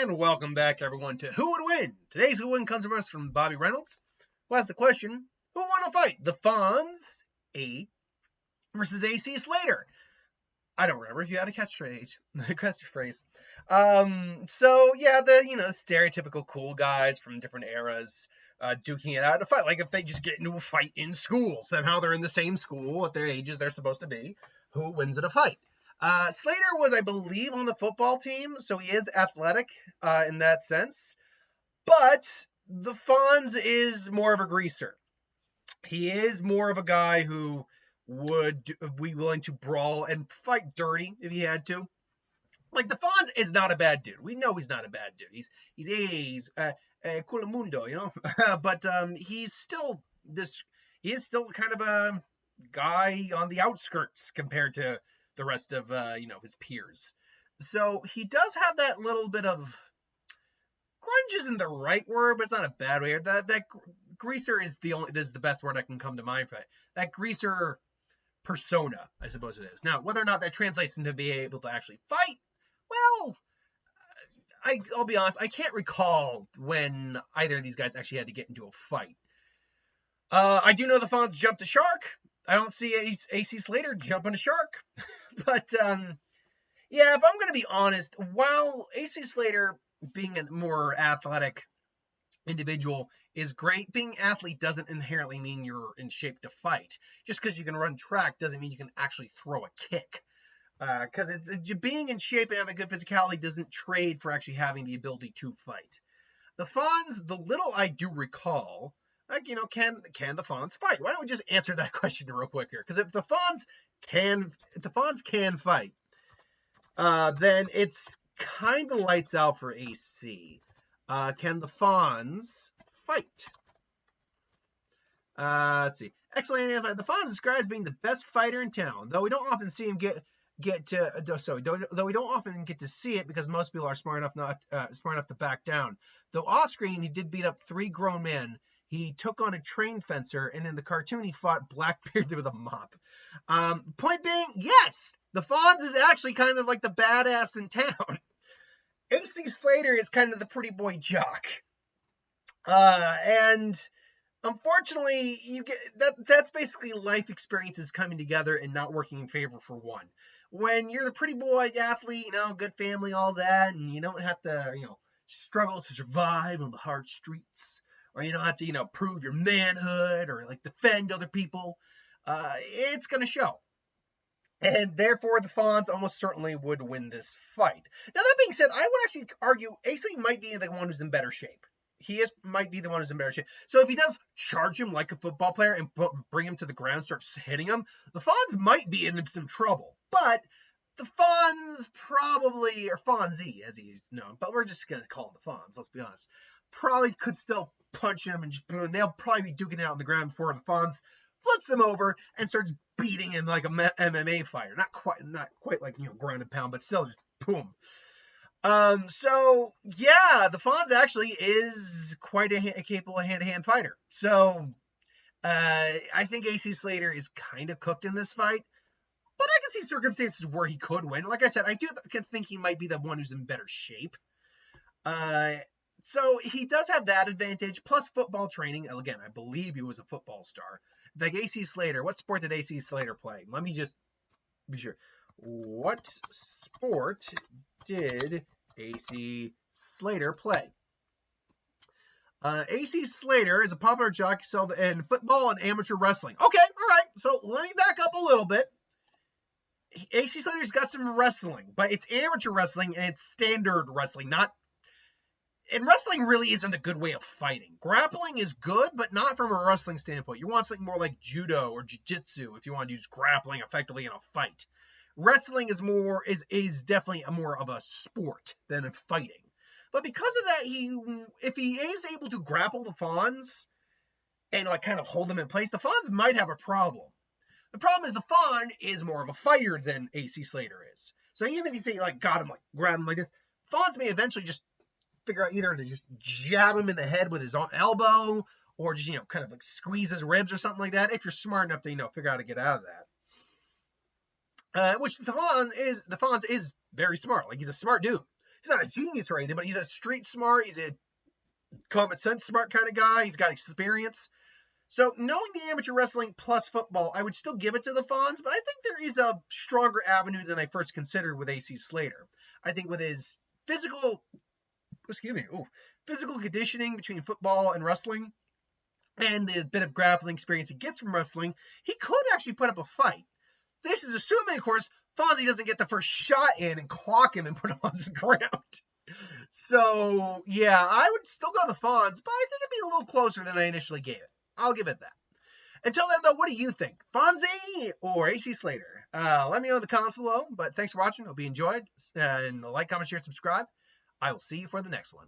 And welcome back, everyone, to Who Would Win? Today's Who Would Win comes from us from Bobby Reynolds, who asked the question, who won a fight? The Fonz, A, versus AC Slater. I don't remember if you had a catchphrase. The stereotypical cool guys from different eras duking it out in a fight. Like if they just get into a fight in school, somehow they're in the same school at their ages they're supposed to be. Who wins in a fight? Slater was, I believe, on the football team, so he is athletic in that sense. But the Fonz is more of a greaser. He is more of a guy who would be willing to brawl and fight dirty if he had to. Like, the Fonz is not a bad dude. We know he's not a bad dude. He's culamundo, you know? But he is still kind of a guy on the outskirts compared to the rest of his peers. So he does have that little bit of grunge isn't the right word, but it's not a bad word. That greaser is this is the best word I can come to mind for it. That greaser persona, I suppose it is. Now, whether or not that translates into being able to actually fight, well, I'll be honest, I can't recall when either of these guys actually had to get into a fight. I do know the Fonz jumped a shark. I don't see AC Slater jumping a shark. But, if I'm going to be honest, while AC Slater, being a more athletic individual, is great, being athlete doesn't inherently mean you're in shape to fight. Just because you can run track doesn't mean you can actually throw a kick. Because being in shape and having good physicality doesn't trade for actually having the ability to fight. The Fonz, the little I do recall, can the Fonz fight? Why don't we just answer that question real quick here? Because if the Fonz can fight, then it's kind of lights out for AC. Can the Fonz fight? Let's see. Excellent. The Fonz describes as being the best fighter in town, though we don't often see him though we don't often get to see it because most people are smart enough to back down. Though off screen, he did beat up 3 grown men. He took on a trained fencer, and in the cartoon, he fought Blackbeard with a mop. Point being, yes, the Fonz is actually kind of like the badass in town. AC Slater is kind of the pretty boy jock. And unfortunately, you get that's basically life experiences coming together and not working in favor for one. When you're the pretty boy athlete, good family, all that, and you don't have to, struggle to survive on the hard streets, or you don't have to, prove your manhood or like defend other people, it's going to show. And therefore, the Fonz almost certainly would win this fight. Now, that being said, I would actually argue AC might be the one who's in better shape. Might be the one who's in better shape. So if he does charge him like a football player and bring him to the ground, starts hitting him, the Fonz might be in some trouble. But the Fonz probably, or Fonzie as he's known, but we're just going to call him the Fonz, let's be honest, probably could still punch him and they'll probably be duking out on the ground before the Fonz flips him over and starts beating him like a MMA fighter. Not quite like, ground and pound, but still just boom. The Fonz actually is quite a capable hand-to-hand fighter. So, I think AC Slater is kind of cooked in this fight, but I can see circumstances where he could win. Like I said, I do think he might be the one who's in better shape. So he does have that advantage, plus football training. Again, I believe he was a football star. Like AC Slater, what sport did AC Slater play? Let me just be sure. What sport did AC Slater play? AC Slater is a popular jockey in football and amateur wrestling. Okay, all right. So let me back up a little bit. AC Slater's got some wrestling, but it's amateur wrestling and it's standard wrestling, and wrestling really isn't a good way of fighting. Grappling is good, but not from a wrestling standpoint. You want something more like judo or jiu-jitsu if you want to use grappling effectively in a fight. Wrestling is definitely more of a sport than a fighting. But because of that, if he is able to grapple the Fonz and kind of hold them in place, the Fonz might have a problem. The problem is the Fonz is more of a fighter than AC Slater is. So even if you say grab him like this, Fonz may eventually just figure out either to just jab him in the head with his own elbow or just, kind of squeeze his ribs or something like that. If you're smart enough to, figure out how to get out of that. Which the Fonz is very smart. Like, he's a smart dude. he's not a genius or anything, but he's a street smart. He's a common sense smart kind of guy. He's got experience. So knowing the amateur wrestling plus football, I would still give it to the Fonz, but I think there is a stronger avenue than I first considered with AC Slater. I think with his physical conditioning between football and wrestling, and the bit of grappling experience he gets from wrestling, he could actually put up a fight. This is assuming, of course, Fonzie doesn't get the first shot in and clock him and put him on the ground. So, yeah, I would still go the Fonz, but I think it'd be a little closer than I initially gave it. I'll give it that. Until then, though, what do you think? Fonzie or AC Slater? Let me know in the comments below, but thanks for watching. Hope you enjoyed. And like, comment, share, subscribe. I will see you for the next one.